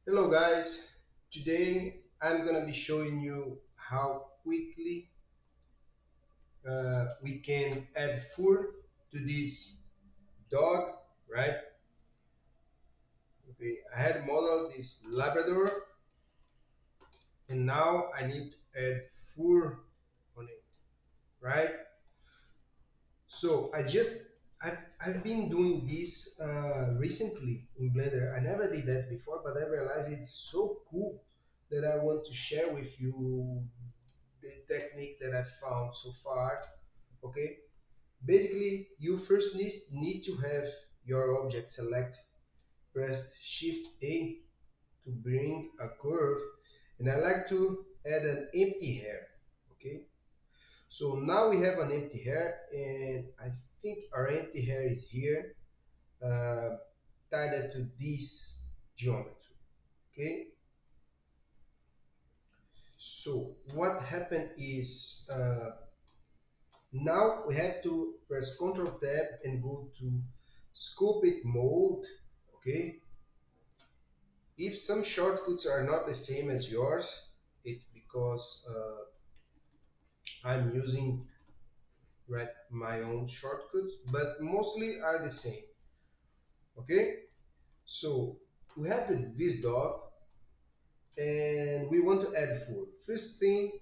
Hello guys, today I'm gonna be showing you how quickly we can add fur to this dog, right? Okay, I had modeled this Labrador and now I need to add fur on it, right? So I've been doing this recently in Blender. I never did that before, but I realized it's so cool that I want to share with you the technique that I found so far. Okay, basically you first need to have your object select. Press Shift A to bring a curve, and I like to add an empty hair. Okay, so now we have an empty hair, and I think our empty hair is here, uh, tied to this geometry. Okay, so what happened is now we have to press Ctrl Tab and go to Scope It mode. Okay, if some shortcuts are not the same as yours, it's because I'm using right my own shortcuts, but mostly are the same. Okay, so we have this dog and we want to add fur. First thing,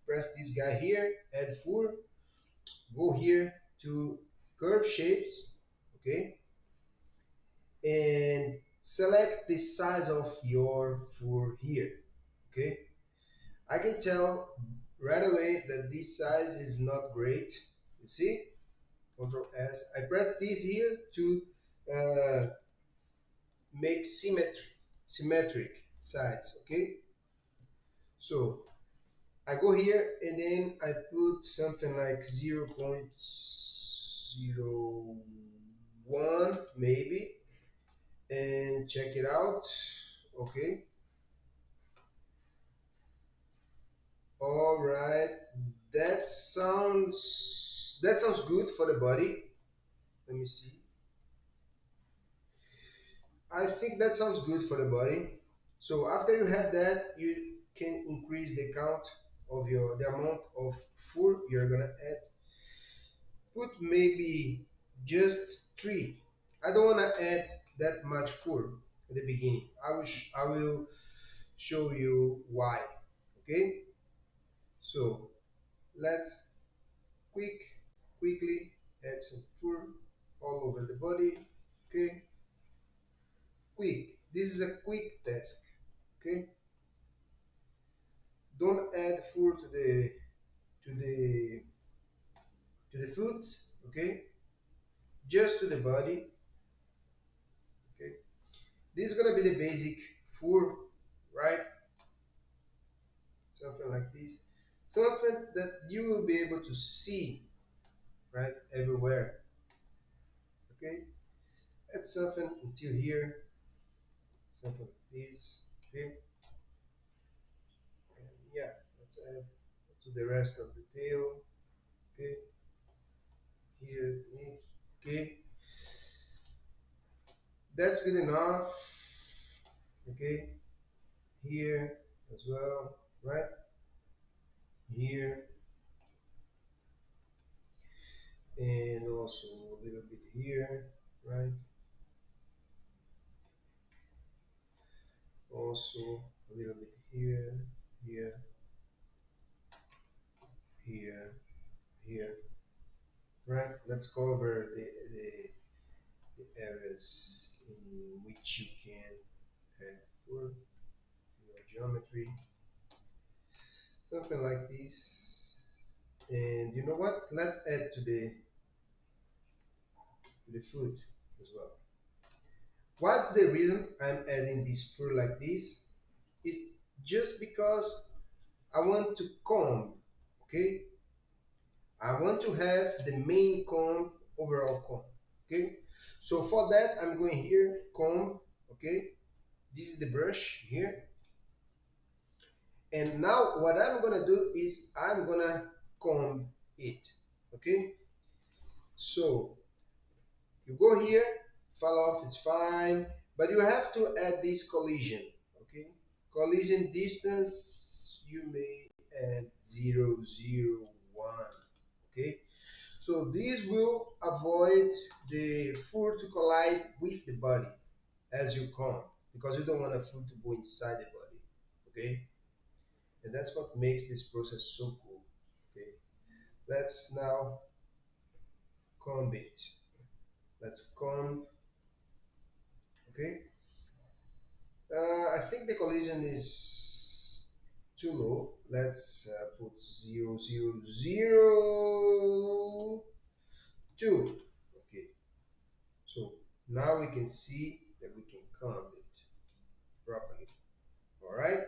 press this guy here, add fur, go here to curve shapes. Okay, and select the size of your fur here. Okay, I can tell right away that this size is not great. You see, Control S. I press this here to uh, make symmetric sides. Okay, so I go here and then I put something like 0.01 maybe, and check it out. Okay, all right, that sounds good for the body. Let me see. I think that sounds good for the body. So after you have that, you can increase the count of the amount of fur you're gonna add. Put maybe just three. I don't wanna add that much fur at the beginning. I will show you why. Okay. So let's quickly add some fur all over the body. Okay. Quick. This is a quick task. Okay. Don't add fur to the to the foot. Okay, just to the body. Okay, this is gonna be the basic fur, right? Something like this, something that you will be able to see right everywhere. Okay, add something until here, something like this. Okay, and yeah, let's add to the rest of the tail. Okay, here, okay, that's good enough. Okay, here as well, right here, and also a little bit here, right? Also a little bit here, here, here, here, right? Let's cover the areas in which you can add for your geometry, something like this. And you know what? Let's add to the foot as well. What's the reason I'm adding this fur like this? It's just because I want to comb, okay? I want to have the main comb, overall comb, okay? So for that, I'm going here, comb, okay? This is the brush here. And now what I'm gonna do is I'm gonna comb it, okay? So you go here, fall off, it's fine, but you have to add this collision, Okay. Collision distance, you may add 0, 0, 1. Okay. So this will avoid the fur to collide with the body as you come, because you don't want a fur to go inside the body. Okay. And that's what makes this process so cool. Okay. Let's now comb it. Let's comb. Okay. I think the collision is too low. Let's put 0, 0, 0, 2. Okay, so now we can see that we can comb it properly. All right,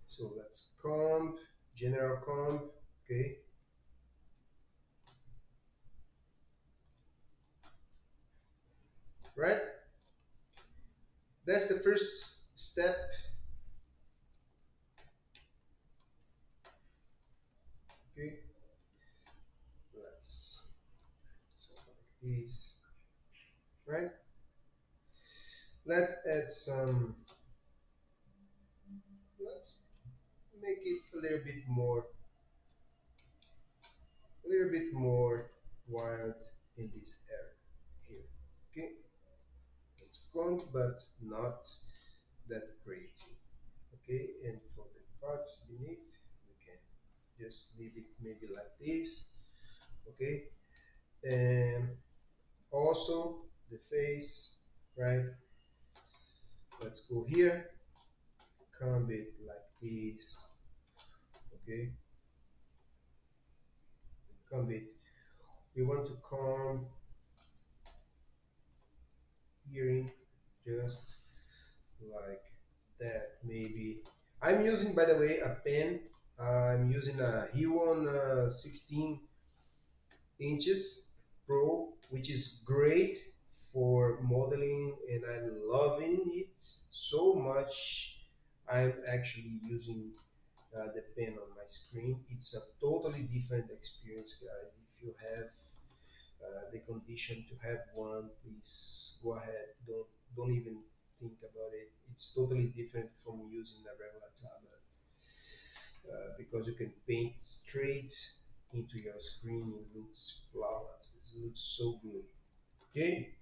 so let's comb, general comb. Okay, right? That's the first step. Okay, let's something like this, right? Let's add some. Let's make it a little bit more wild in this area here. Okay, it's gone, but not that crazy. Okay, and for the parts beneath, we can just leave it maybe like this. Okay, and also the face, right? Let's go here, comb it like this. Okay, comb it. We want to comb hearing just like that maybe. I'm using, by the way, a pen. I'm using a Huon 16 inches Pro, which is great for modeling, and I'm loving it so much. I'm actually using the pen on my screen. It's a totally different experience, guys. If you have the condition to have one, please go ahead. Don't even think about it. It's totally different from using a regular tablet because you can paint straight into your screen. It looks flawless. It looks so good. Okay,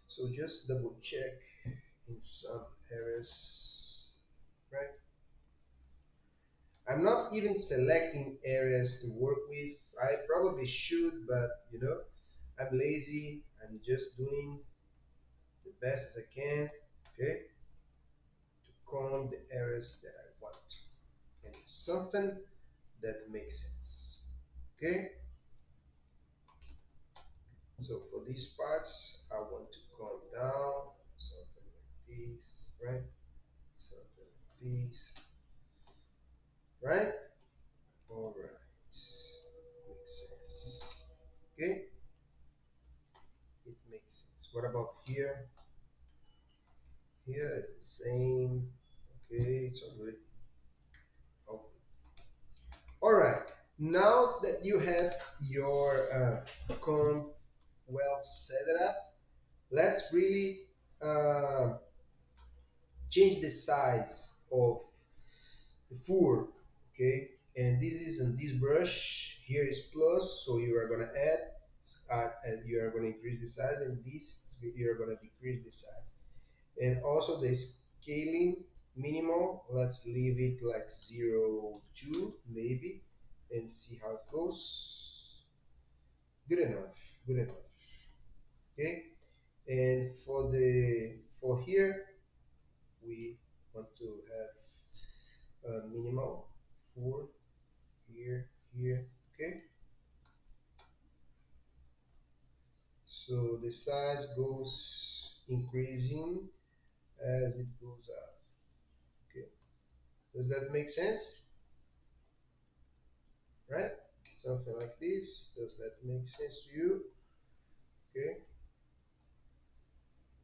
so just double check in some areas, right? I'm not even selecting areas to work with. I probably should, but I'm lazy. I'm just doing the best as I can, okay, to comb the areas that I want. And it's something that makes sense. Okay, so for these parts, I want to comb down something like this, right? Something like this, right? All right, makes sense. Okay, it makes sense. What about here? Here is the same. Okay, it's already. Oh, all right, now that you have your comb well set it up, let's really uh, change the size of the fur. Okay, and this is in this brush here is plus, so you are going to add and you are going to increase the size, and this you are going to decrease the size. And also the scaling minimal, let's leave it like 0, 2 maybe, and see how it goes. Good enough, good enough. Okay, and for here we want to have a minimal for here. Okay, so the size goes increasing as it goes up. Okay, does that make sense? Right? Something like this. Does that make sense to you? Okay.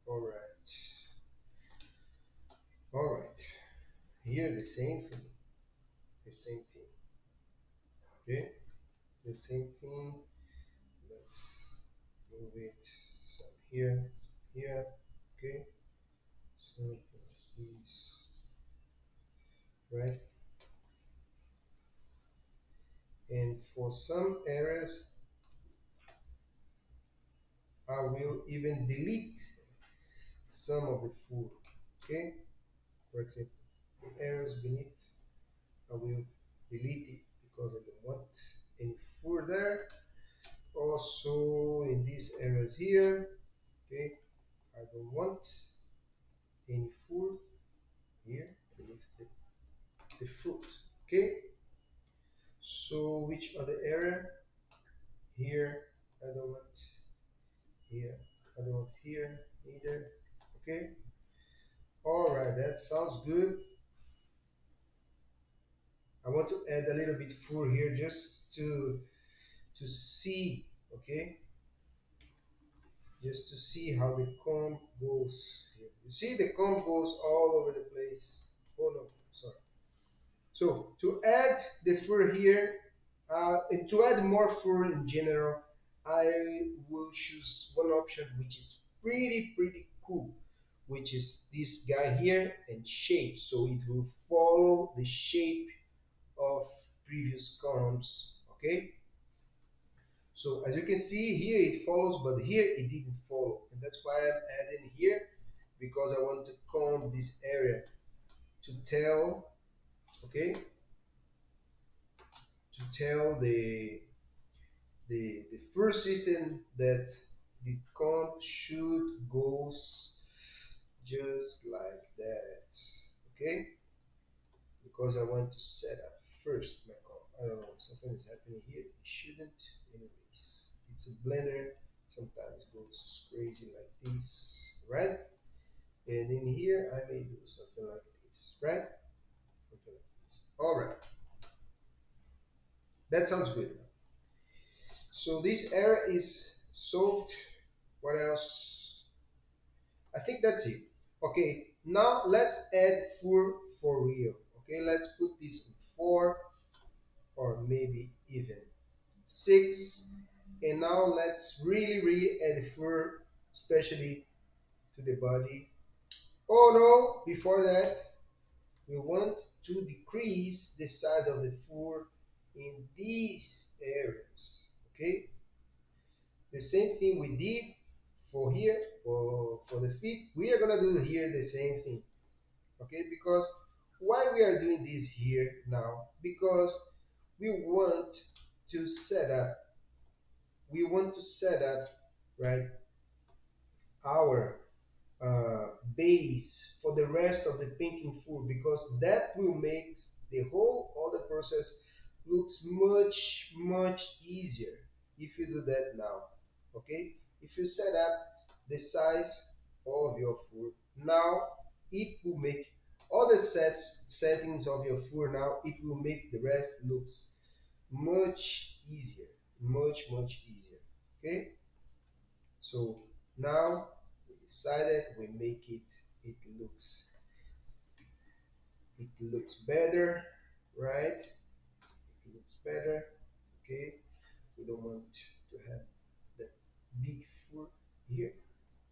All right. All right. Here the same thing. The same thing. Okay. The same thing. Let's move it some here, some here. Okay. something like this, right? And for some areas, I will even delete some of the food. Okay, for example, in areas beneath, I will delete it because I don't want any food there. Also, in these areas here, okay, I don't want any food here beneath the foot. Okay, so which other area? Here, I don't want here. I don't want here either. Okay, all right, that sounds good. I want to add a little bit fur here just to see, okay, just to see how the comb goes here. You see the comb goes all over the place. Oh no, sorry. So to add the fur here, and to add more fur in general, I will choose one option which is pretty cool, which is this guy here and shape. So it will follow the shape of previous columns. Okay, so as you can see here it follows, but here it didn't follow, and that's why I'm adding here, because I want to comb this area to tell, okay, to tell the first system that the comb should goes just like that. Okay, because I want to set up first my comb. I don't know, something is happening here. It shouldn't, anyways. It's a blender. Sometimes it goes crazy like this, right? And in here, I may do something like this, right? Something like this. All right, that sounds good. So this error is solved. What else? I think that's it. Okay, now let's add for real. Okay, let's put this in 4 or maybe even 6. And now let's really add fur, especially to the body. Oh no, before that, we want to decrease the size of the fur in these areas. Okay, the same thing we did for here, for the feet, we are gonna do here the same thing. Okay, because why we are doing this here now? Because we want to set up, we want to set up, right, our base for the rest of the painting food, because that will make the whole other process looks much easier if you do that now. Okay, if you set up the size of your food now, it will make all the settings of your food now, it will make the rest looks much easier, much easier. Okay, so now we decided we make it looks it looks better, right? It looks better. Okay, we don't want to have that big fur here,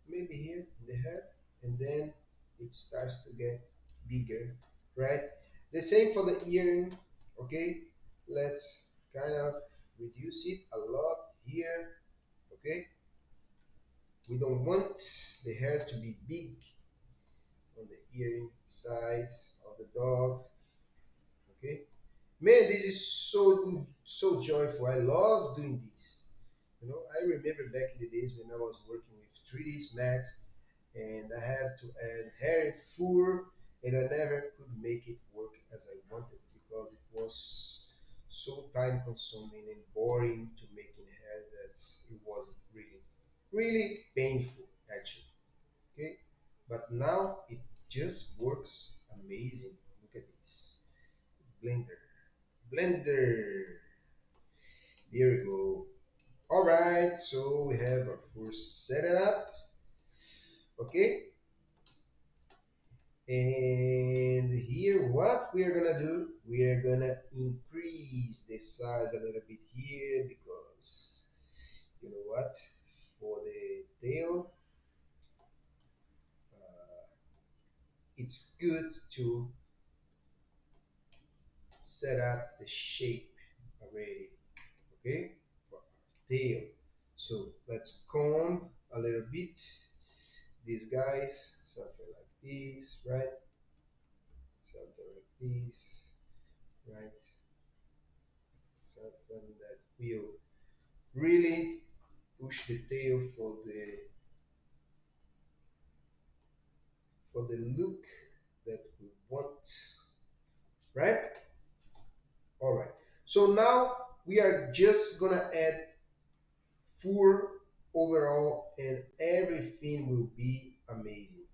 maybe here in the head, and then it starts to get bigger, right? The same for the earring. Okay, let's kind of reduce it a lot here. Okay, we don't want the hair to be big on the earring size of the dog. Okay, man, this is so joyful. I love doing this. You know, I remember back in the days when I was working with 3ds Max, and I had to add hair and fur, and I never could make it work as I wanted because it was so time consuming and boring to making hair that it wasn't really painful actually. Okay, but now it just works amazing. Look at this blender, blender. There we go. All right, so we have our first setup. Okay, and here what we are gonna do, we are gonna increase the size a little bit here, because you know what, for the tail, it's good to set up the shape already, okay, for our tail. So let's comb a little bit these guys, something like this, right? Something like this, right? Something that will really push the tail for the look that we want, right? All right. So now we are just gonna add fur overall, and everything will be amazing.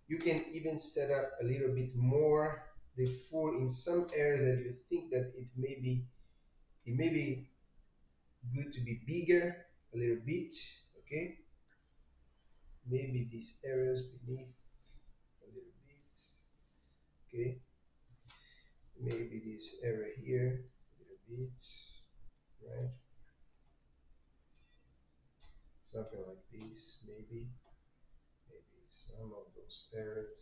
You can even set up a little bit more the fur in some areas that you think that it may be good to be bigger a little bit, okay? Maybe these areas beneath a little bit, okay? Maybe this area here a little bit, right? Something like this, maybe some of those areas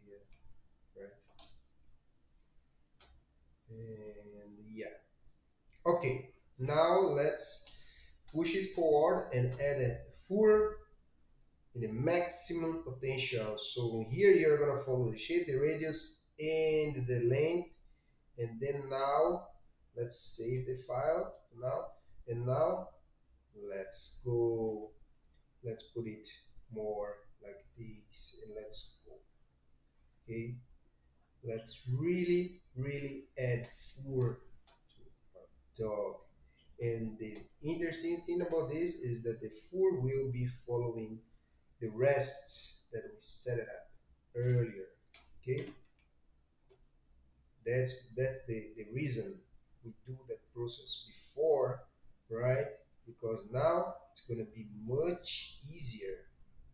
here, right? And yeah, okay. Now let's push it forward and add a fur in the maximum potential. So here you're gonna follow the shape, the radius, and the length, and then now let's save the file now, and now let's go. Let's put it more like this, and let's go. Okay, let's really add fur to our dog. And the interesting thing about this is that the fur will be following the rest that we set it up earlier. Okay, that's the reason we do that process before, right? Because now it's going to be much easier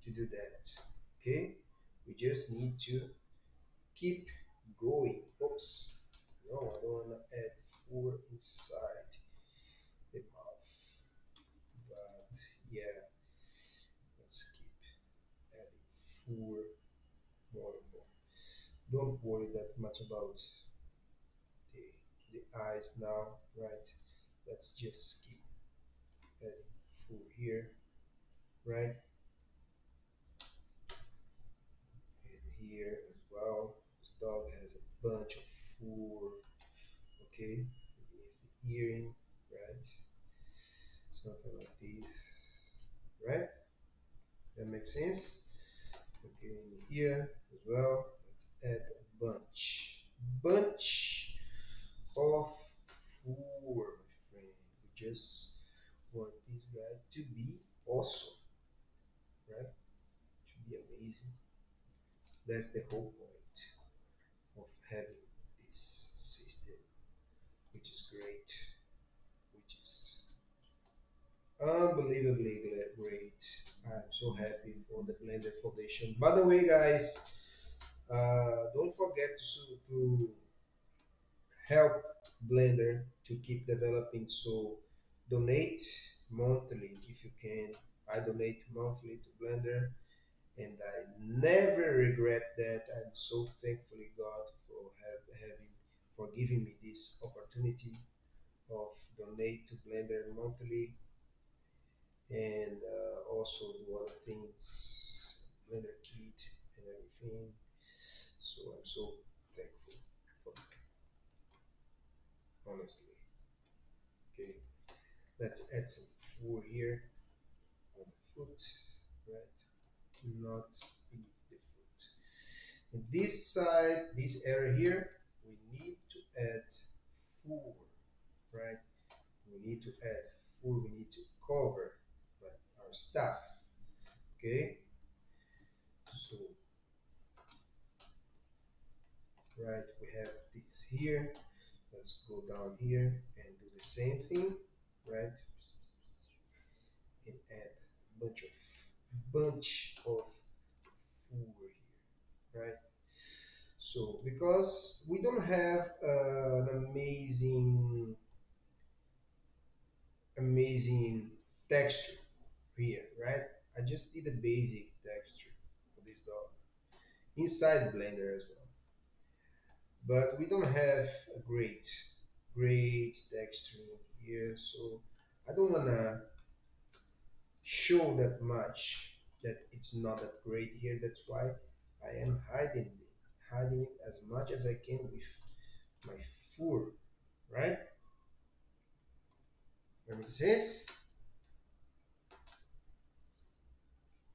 to do that. Okay, we just need to keep going. Oops, no, I don't want to add fur inside the mouth, but yeah, let's keep adding fur more and more. Don't worry that much about the the eyes now, right? Let's just keep adding fur here, right? And here as well. This dog has a bunch of fur, okay? Beneath the earring, right? Something like this, right? That makes sense. Okay, in here as well, let's add a bunch of fur, my friend. We just want this guy to be awesome, right? To be amazing. That's the whole point of having this system, which is great, which is unbelievably great. I'm so happy for the Blender Foundation. By the way, guys, don't forget to help Blender to keep developing. So donate monthly if you can. I donate monthly to Blender, and I never regret that. I'm so thankfully God for having for giving me this opportunity of donate to Blender monthly, and also do other things, Blender Kit and everything. So I'm so thankful for that, honestly. Okay, let's add some fur here on the foot, right? Not beneath the foot. And this side, this area here, we need to add fur, right? We need to add fur, we need to cover, right, our stuff. Okay, so right, we have this here. Let's go down here and do the same thing, right? And add bunch of fur here, right? So because we don't have an amazing texture here, right? I just did a basic texture for this inside blender as well. But we don't have a great texture in here, so I don't wanna show that much that it's not that great here. That's why I am hiding it as much as I can with my fur, right? Remember this?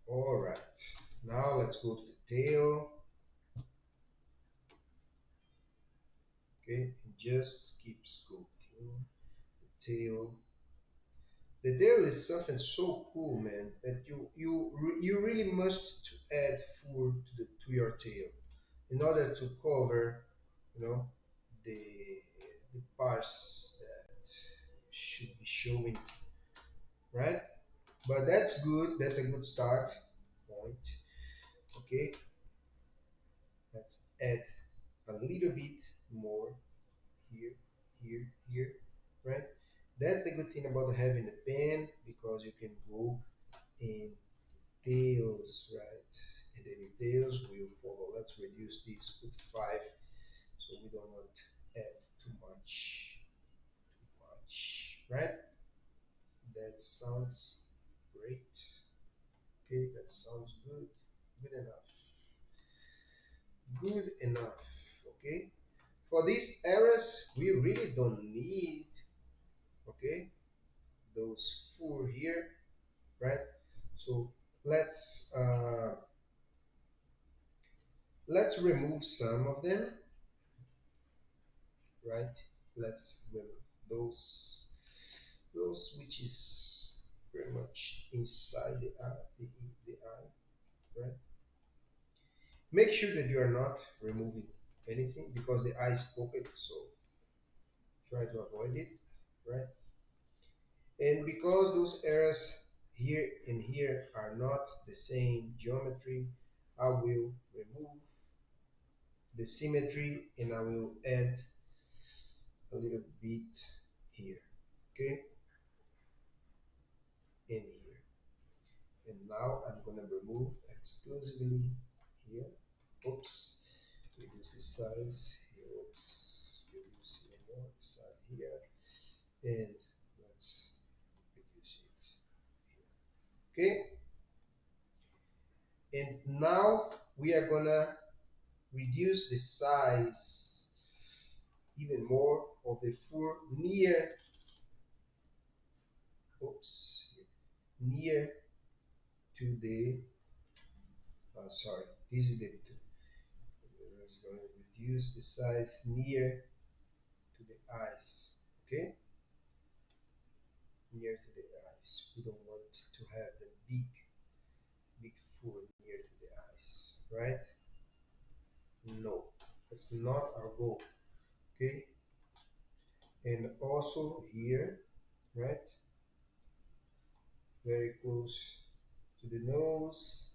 All right. Now let's go to the tail, okay, and just keep sculpting the tail. The tail is something so cool, man, that you really must to add fur to your tail in order to cover, you know, the the parts that should be showing, right? But that's good. That's a good start point. Okay, let's add a little bit more here, here, right? That's the good thing about having a pen because you can go in details, right? And the details will follow. Let's reduce this, put 5, so we don't want to add too much, right? That sounds great. Okay, that sounds good. Good enough. Good enough. Okay. For these errors, we really don't need, okay, those 4 here, right? So let's uh, let's remove some of them, right? Let's remove those which is pretty much inside the eye, right? Make sure that you are not removing anything because the eye is pocket, so try to avoid it, right? And because those areas here and here are not the same geometry, I will remove the symmetry and I will add a little bit here, okay, in here. And now I'm gonna remove exclusively here. Oops, reduce the size here. Oops, reduce even more the size here, and let's reduce it here. Okay, and now we are gonna reduce the size even more of the fur near, oops, near to the, sorry, this is the, it's going to reduce the size near to the eyes, okay? Near to the eyes. We don't want to have the big fur near to the eyes, right? No, that's not our goal, okay? And also here, right? Very close to the nose.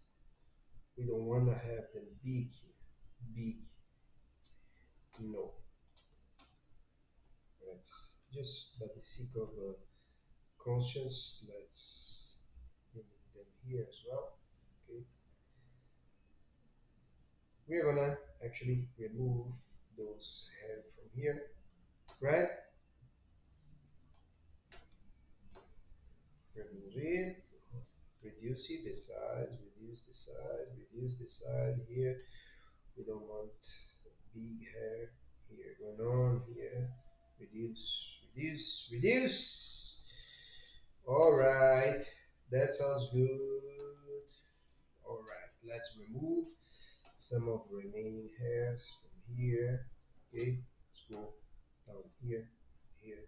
We don't want to have them big here. Big. No. Let's just, by the sake of conscience, let's remove them here as well. Okay. We're gonna actually remove those hair from here, right? Remove it. Reduce it, the size, reduce the size, reduce the size here. We don't want big hair here going on here. Reduce. All right, that sounds good. All right, let's remove some of the remaining hairs from here. Okay, let's go down here, here.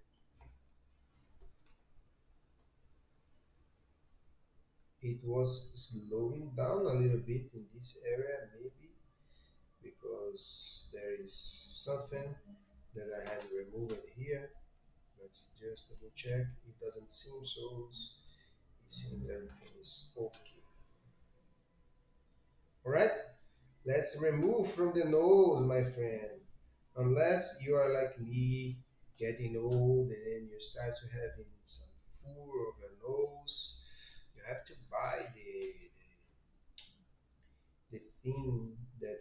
It was slowing down a little bit in this area, maybe because there is something that I had removed here. Let's just double check. It doesn't seem so. It seems everything is okay. All right, let's remove from the nose, my friend. Unless you are like me, getting old, and then you start to having some fur of your nose, you have to buy the thing that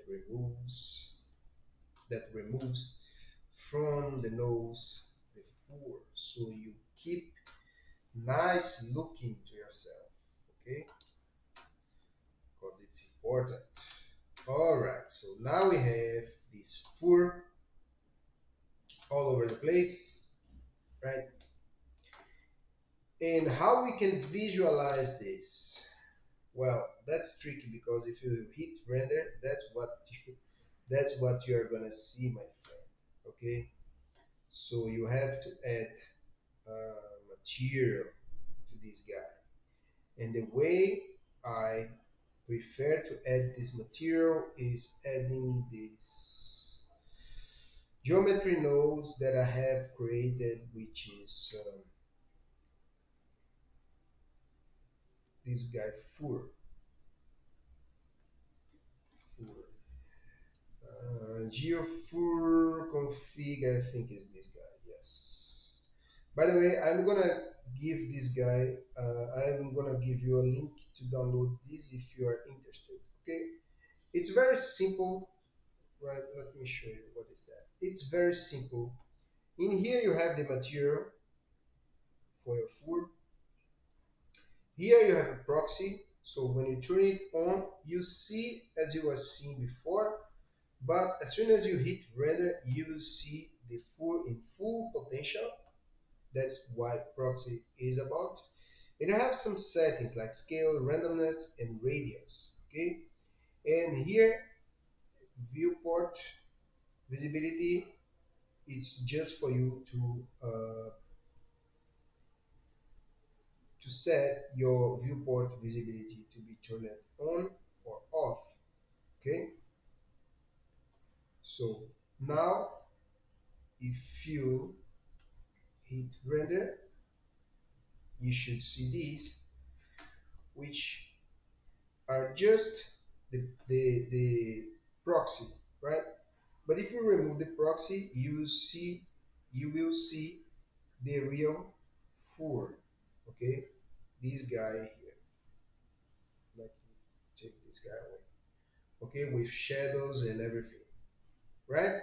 removes from the nose the fur, so you keep nice looking to yourself. Okay, because it's important. All right, so now we have this fur all over the place, right? And how we can visualize this? Well, that's tricky because if you hit render, that's what you are gonna see, my friend. Okay, so you have to add material to this guy, and the way I prefer to add this material is adding this geometry nodes that I have created, which is this guy fur. Geofur config, I think is this guy. Yes. By the way, I'm gonna give this guy. I'm gonna give you a link to download this if you are interested. Okay. It's very simple, right? Let me show you what is that. It's very simple. In here you have the material for your fur. Here you have a proxy. So when you turn it on, you see as you were seeing before. But as soon as you hit render, you will see the fur in full potential. That's what proxy is about. And you have some settings like scale, randomness, and radius. Okay. And here, viewport visibility, it's just for you to set your viewport visibility to be turned on or off. Okay. So now, if you hit render, you should see these, which are just the proxy, right? But if you remove the proxy, you will see the real fur. Okay, this guy here. Let me take this guy away. Okay, with shadows and everything, right?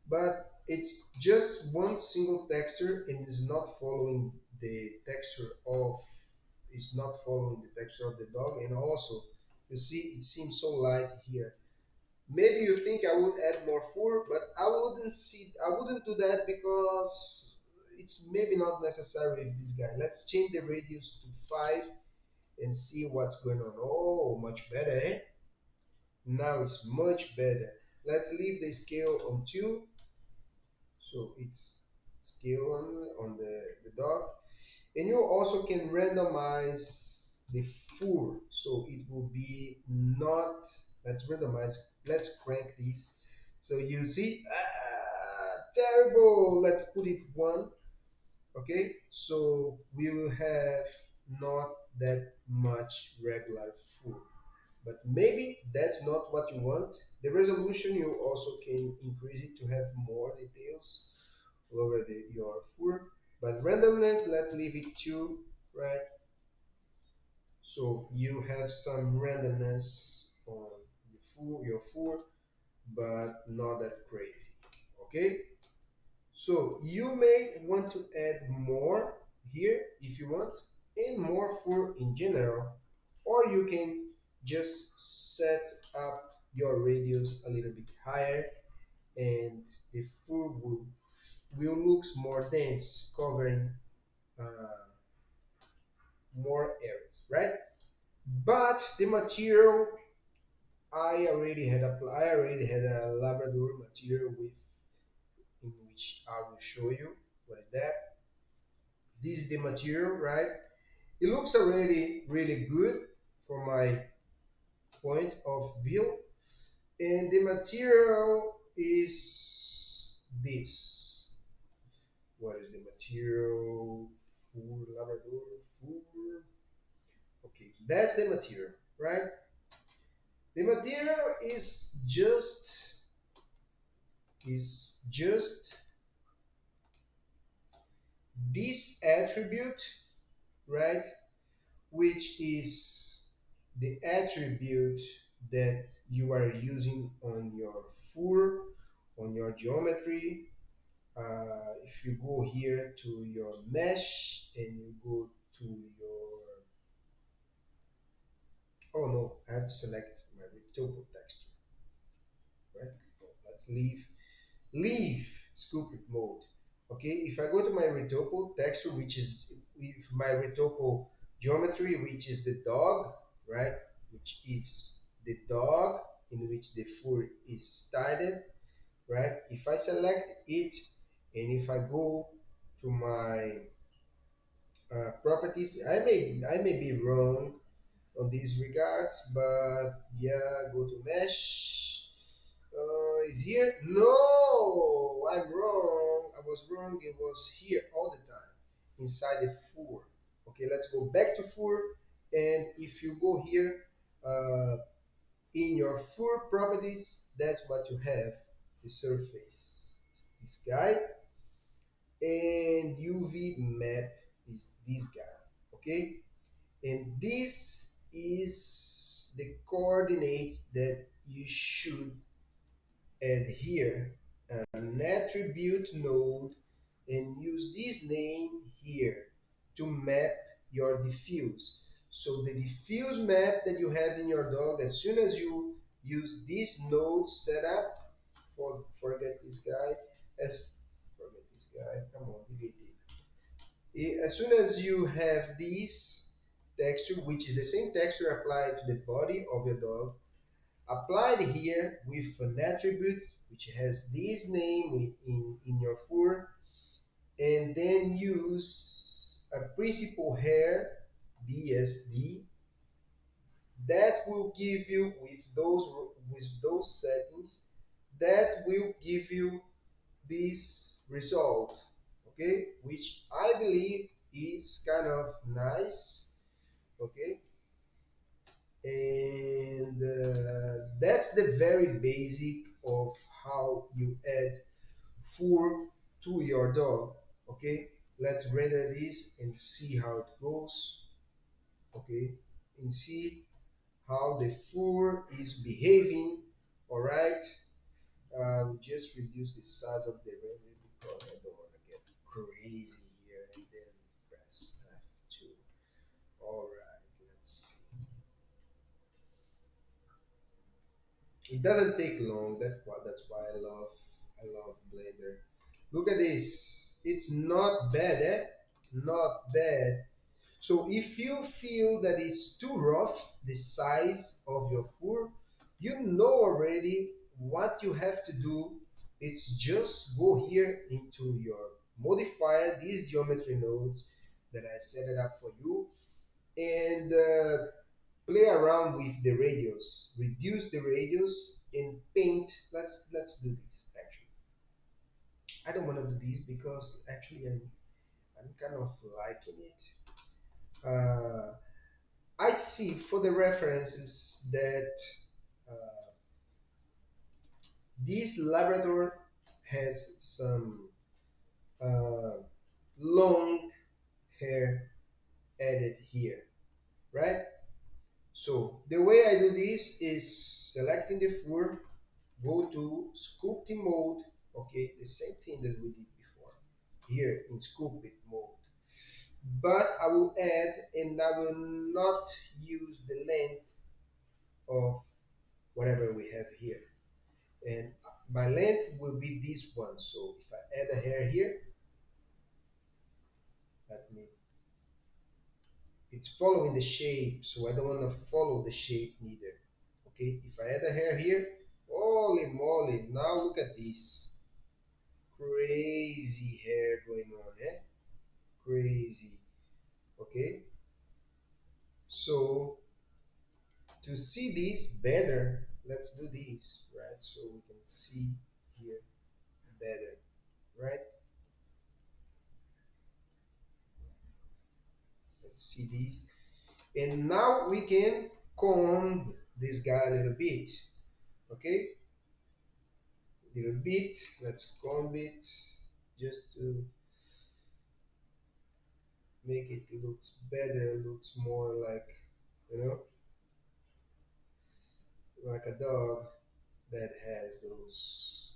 But it's just one single texture and is not following the texture of is not following the texture of the dog. And also you see it seems so light here. Maybe you think I would add more fur, but I wouldn't do that because it's maybe not necessary with this guy. Let's change the radius to 5 and see what's going on. Oh, much better, eh? Now it's much better. Let's leave the scale on 2, so it's scale on the dog. And you also can randomize the fur, so it will be not, let's randomize, let's crank this. So you see, terrible. Let's put it 1. Okay, so we will have not that much regular fur, but maybe that's not what you want. The resolution, you also can increase it to have more details over your fur. But randomness, let's leave it 2, right? So you have some randomness on your fur, but not that crazy. Okay, so you may want to add more here if you want, and more fur in general, or you can just set up your radius a little bit higher, and the fur will look more dense, covering uh, more areas, right? But the material, I already had a Labrador material with in which I will show you what is that. This is the material, right? It looks already really good from my point of view, and the material is this. What is the material? Fur, Labrador, fur. Okay, that's the material, right? The material is just this attribute, right? Which is the attribute that you are using on your fur, on your geometry. If you go here to your mesh and you go to your, oh no, I have to select my retopo texture, right? Let's leave sculpted mode. Okay, if I go to my retopo texture, which is with my retopo geometry, which is the dog, right? Which is the dog in which the fur is tied, right? If I select it and if I go to my properties, I may be wrong on these regards, but yeah, go to mesh. Is here? No, I'm wrong. I was wrong. It was here all the time inside the fur. Okay, let's go back to fur. And if you go here uh, in your fur properties, that's what you have. The surface is this guy, and UV map is this guy. Okay, and this is the coordinate that you should add here, an attribute node, and use this name here to map your diffuse. So the diffuse map that you have in your dog, as soon as you use this node setup, forget this guy, as forget this guy, come on, delete it. As soon as you have this texture, which is the same texture applied to the body of your dog, applied here with an attribute which has this name in your fur, and then use a principal hair BSD that will give you with those settings that will give you this result, okay, which I believe is kind of nice, okay. And that's the very basic of how you add fur to your dog. Okay, let's render this and see how it goes. Okay, and see how the fur is behaving. All right, we just reduce the size of the render because I don't want to get crazy here and then press F2. All right, let's see. It doesn't take long. That's why I love Blender. Look at this. It's not bad, eh? Not bad. So if you feel that it's too rough, the size of your fur, you know already what you have to do. It's just go here into your modifier, these geometry nodes that I set it up for you, and play around with the radius, reduce the radius and paint. Let's do this. Actually, I don't want to do this because actually I'm kind of liking it. I see for the references that uh, this Labrador has some uh, long hair added here, right? So the way I do this is selecting the fur, go to sculpting mode, okay, the same thing that we did before here in sculpting mode, but I will add and I will not use the length of whatever we have here, and my length will be this one. So if I add a hair here, that means it's following the shape, so I don't want to follow the shape neither. Okay, if I add a hair here, holy moly, now look at this crazy hair going on, eh? Crazy. Okay, so to see this better, let's do this, right? So we can see here better, right? Let's see this. And now we can comb this guy a little bit, okay? A little bit, let's comb it just to make it looks better, looks more like, you know, like a dog that has those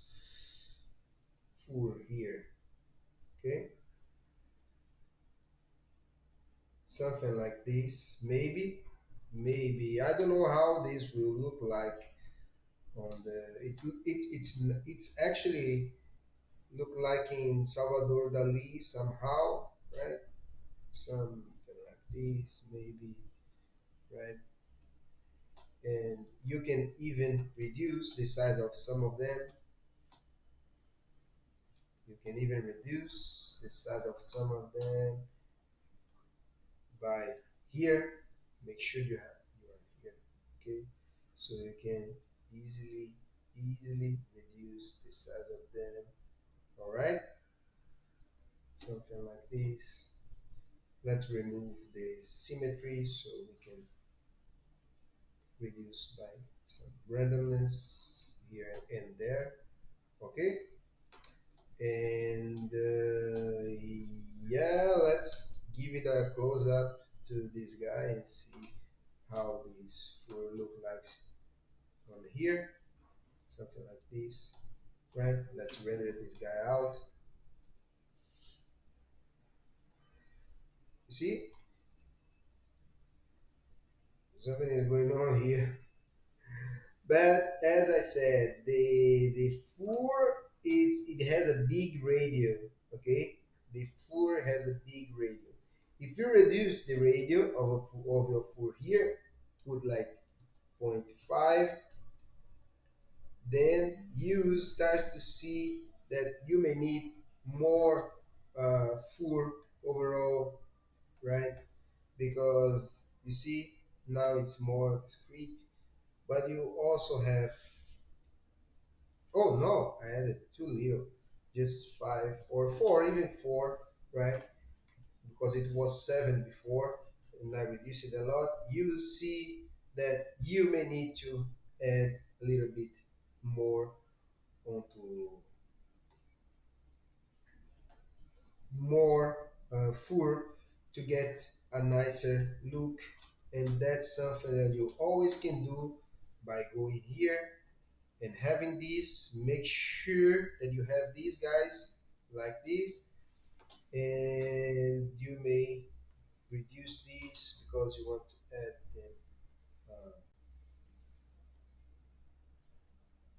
fur here. Okay, something like this, maybe I don't know how this will look like on the it's actually look like in Salvador Dali somehow, right? Something like this, maybe, right? And you can even reduce the size of some of them. You can even reduce the size of some of them by here. Make sure you are here, okay? So you can easily reduce the size of them. All right, something like this. Let's remove the symmetry so we can reduce by some randomness here and there. Okay, and yeah, let's give it a close up to this guy and see how this will look like on here. Something like this, right? Let's render this guy out. You see, something is going on here. But as I said, the fur is it has a big radio. Okay, the fur has a big radio. If you reduce the radio of your fur here, put like zero point 0.5, then you start to see that you may need more fur overall, right? Because you see now it's more discrete, but you also have, oh no, I added too little, just 5 or 4, even 4, right? Because it was 7 before and I reduced it a lot. You see that you may need to add a little bit more onto more fur to get a nicer look, and that's something that you always can do by going here and having this. Make sure that you have these guys like this, and you may reduce these because you want to add them. uh,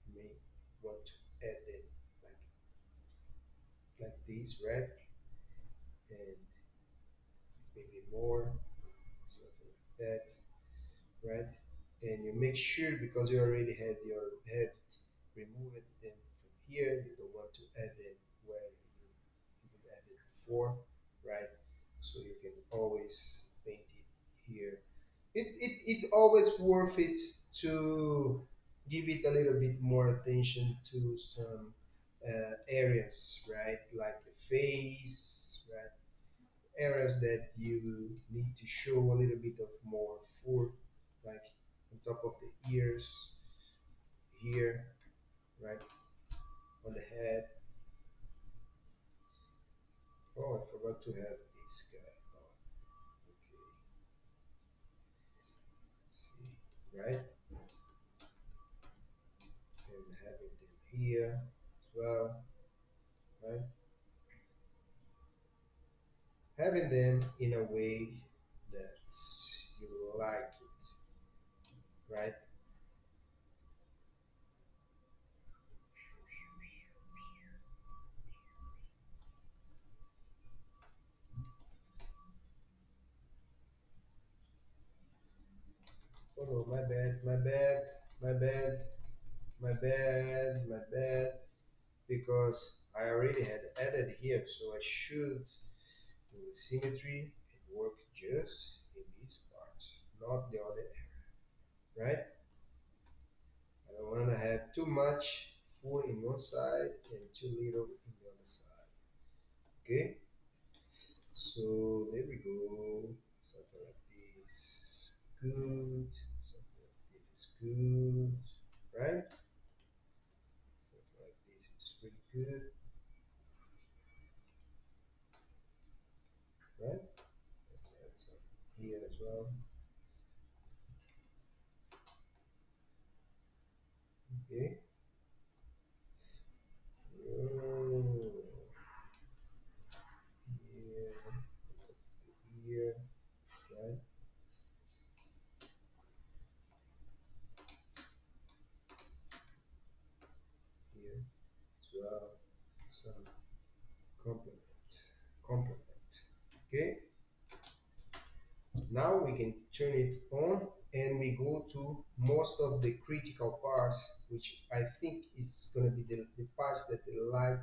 you may want to add them like this, right? And maybe more, something like that, right? And you make sure, because you already had your head removed them from here, you don't want to add them where you didn't add it before, right? So you can always paint it here. It always worth it to give it a little bit more attention to some areas, right? Like the face, right? Areas that you need to show a little bit of more fur, like on top of the ears, here, right? On the head. Oh, I forgot to have this guy. Oh, okay. See, right? And having them here as well, right? Having them in a way that you like it, right? Oh no, my bad, my bad, because I already had added here, so I should do the symmetry and work just in this part, not the other area, right? I don't want to have too much fur in one side and too little in the other side. Okay, so there we go. Something like this is good. Something like this is good, right? Something like this is pretty good, right? Let's add some here as well. Okay. Oh, here, right here as well. Some complement, complement. Okay. Now we can turn it on and we go to most of the critical parts, which I think is going to be the parts that the light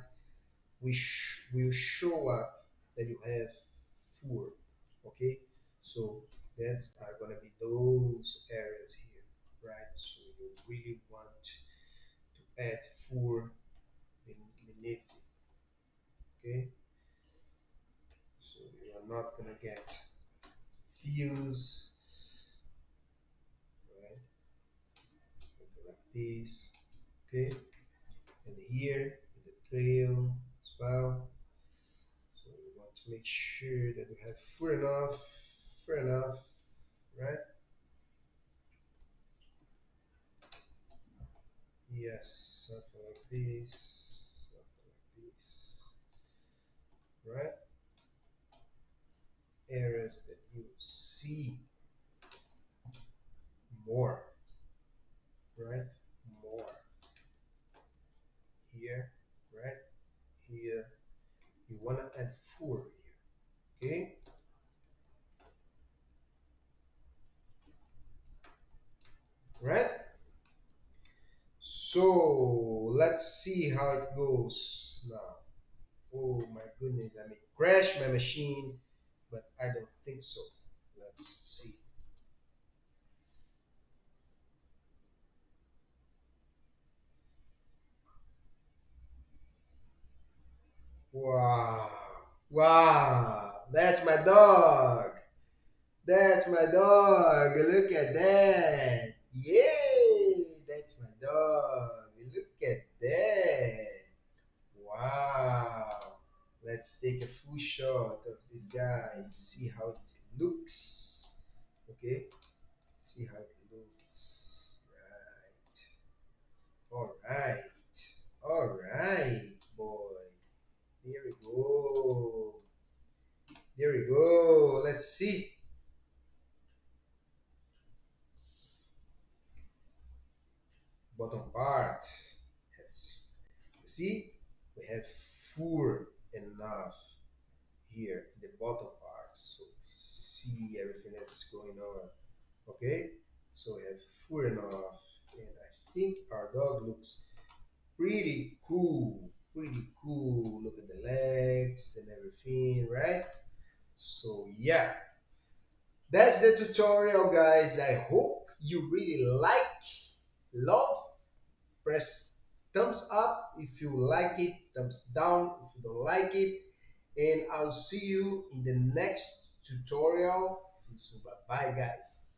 will show up that you have fur. Okay, so that's are going to be those areas here, right? So you really want to add fur beneath it. Okay, so you are not going to get fuse, right? Something like this. Okay, and here in the tail as well. So we want to make sure that we have fur enough, right? Yes, something like this, something like this, right? Areas that you see more, right? More here, right? Here, you want to add fur here, okay? Right? So let's see how it goes now. Oh my goodness, I may crash my machine, but I don't think so. Let's see. Wow. Wow. That's my dog. That's my dog. Look at that. Yay. That's my dog. Look at that. Wow. Let's take a full shot of this guy and see how it looks. Okay. See how it looks. Right. All right. All right, boy. There we go. There we go. Let's see. Bottom part. Let's see. We have fur enough here in the bottom part, so see everything that's going on. Okay. So we have fur enough, and I think our dog looks pretty cool. Pretty cool. Look at the legs and everything, right? So yeah, that's the tutorial, guys. I hope you really like, love. Press thumbs up if you like it, thumbs down if you don't like it, and I'll see you in the next tutorial. See you soon. Bye bye, guys.